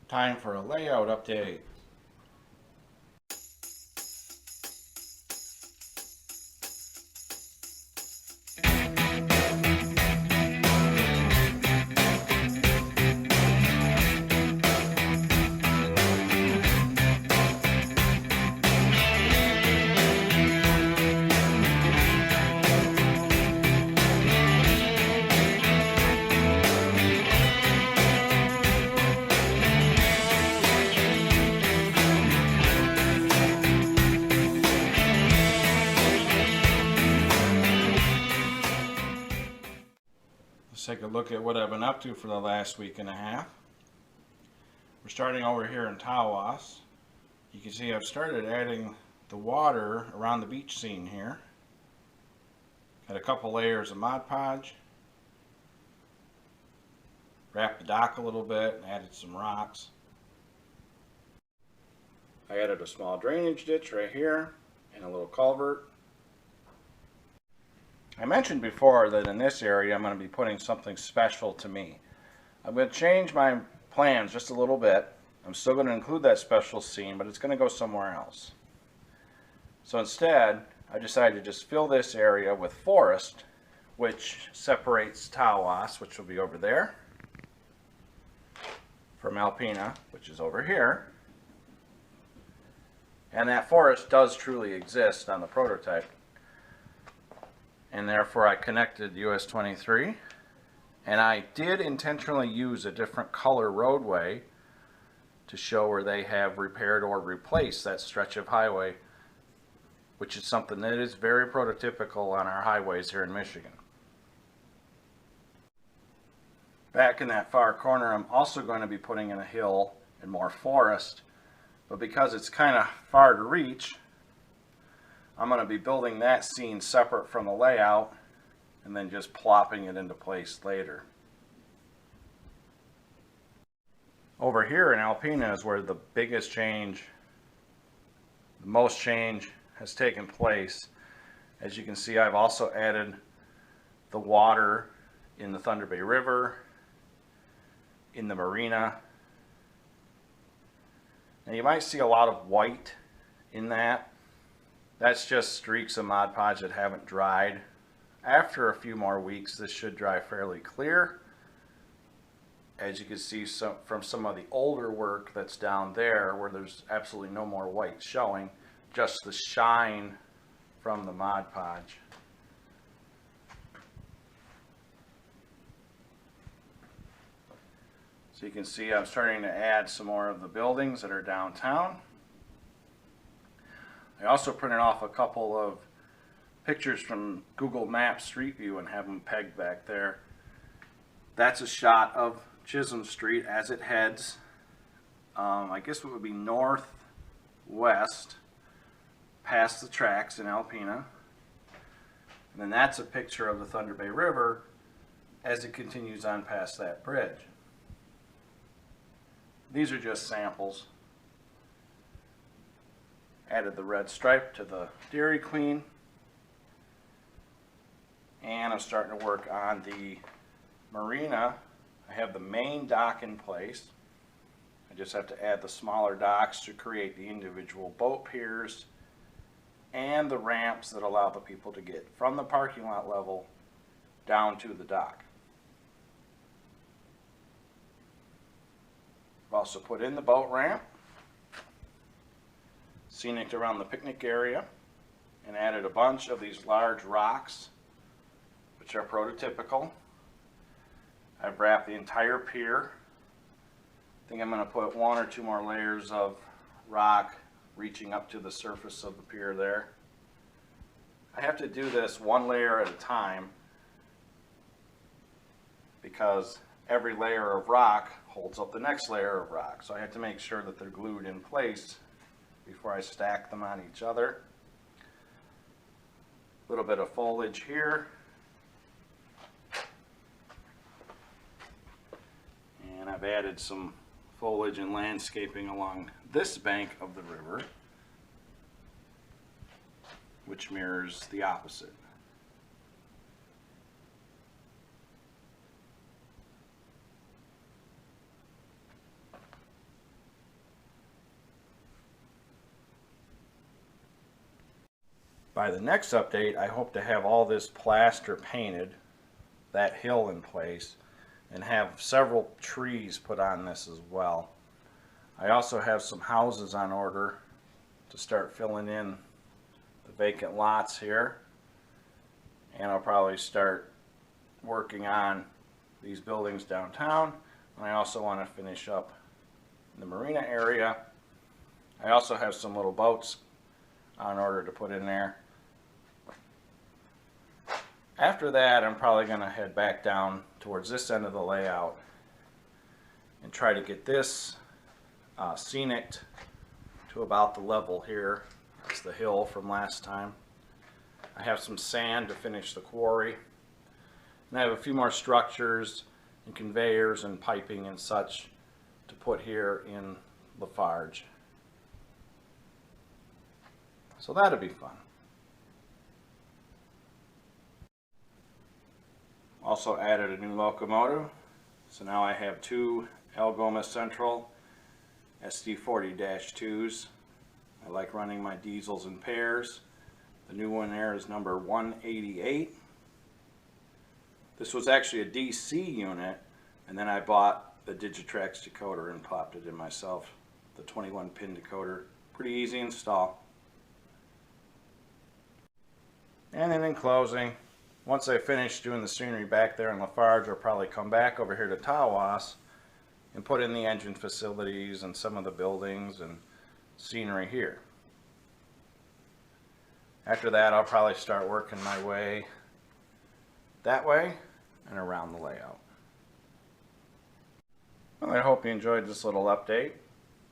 Time for a layout update. Let's take a look at what I've been up to for the last week and a half. We're starting over here in Tawas. You can see I've started adding the water around the beach scene here. Got a couple layers of Mod Podge. Wrapped the dock a little bit and added some rocks. I added a small drainage ditch right here and a little culvert. I mentioned before that in this area I'm going to be putting something special to me. I'm going to change my plans just a little bit. I'm still going to include that special scene, but it's going to go somewhere else. So instead, I decided to just fill this area with forest, which separates Tawas, which will be over there, from Alpena, which is over here. And that forest does truly exist on the prototype. And therefore I connected US 23, and I did intentionally use a different color roadway to show where they have repaired or replaced that stretch of highway, which is something that is very prototypical on our highways here in Michigan. Back in that far corner, I'm also going to be putting in a hill and more forest, but because it's kind of far to reach, I'm going to be building that scene separate from the layout and then just plopping it into place later. Over here in Alpena is where the biggest change, the most change has taken place. As you can see, I've also added the water in the Thunder Bay River, in the Marina. Now you might see a lot of white in that. That's just streaks of Mod Podge that haven't dried. After a few more weeks, this should dry fairly clear. As you can see from some of the older work that's down there, where there's absolutely no more white showing, just the shine from the Mod Podge. So you can see I'm starting to add some more of the buildings that are downtown. I also printed off a couple of pictures from Google Maps Street View and have them pegged back there. That's a shot of Chisholm Street as it heads, I guess it would be northwest past the tracks in Alpena. And then that's a picture of the Thunder Bay River as it continues on past that bridge. These are just samples. Added the red stripe to the Dairy Queen, and I'm starting to work on the Marina. I have the main dock in place. I just have to add the smaller docks to create the individual boat piers and the ramps that allow the people to get from the parking lot level down to the dock. I've also put in the boat ramp, scenic around the picnic area, and added a bunch of these large rocks, which are prototypical. I've wrapped the entire pier. I think I'm going to put one or two more layers of rock reaching up to the surface of the pier there. I have to do this one layer at a time because every layer of rock holds up the next layer of rock. So I have to make sure that they're glued in place before I stack them on each other. A little bit of foliage here. And I've added some foliage and landscaping along this bank of the river, which mirrors the opposite. By the next update, I hope to have all this plaster painted, that hill in place, and have several trees put on this as well. I also have some houses on order to start filling in the vacant lots here, and I'll probably start working on these buildings downtown. And I also want to finish up the Marina area. I also have some little boats on order to put in there. After that, I'm probably going to head back down towards this end of the layout and try to get this scenic to about the level here. That's the hill from last time. I have some sand to finish the quarry. And I have a few more structures and conveyors and piping and such to put here in Lafarge. So that'll be fun. Also added a new locomotive. So now I have two Algoma Central SD40-2s. I like running my diesels in pairs. The new one there is number 188. This was actually a DC unit, and then I bought the Digitrax decoder and popped it in myself. The 21 pin decoder. Pretty easy install. And then in closing, once I finish doing the scenery back there in Lafarge, I'll probably come back over here to Tawas and put in the engine facilities and some of the buildings and scenery here. After that, I'll probably start working my way that way and around the layout. Well, I hope you enjoyed this little update.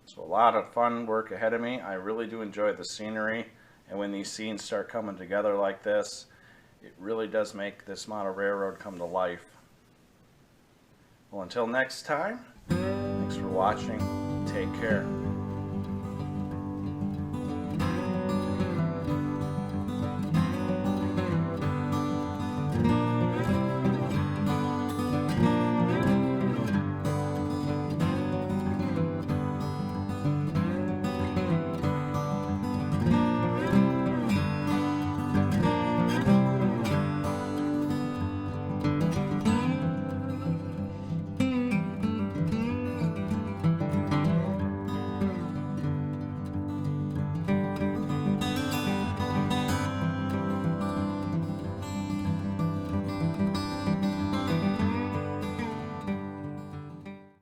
So a lot of fun work ahead of me. I really do enjoy the scenery, and when these scenes start coming together like this, it really does make this model railroad come to life. Well, until next time, thanks for watching. Take care.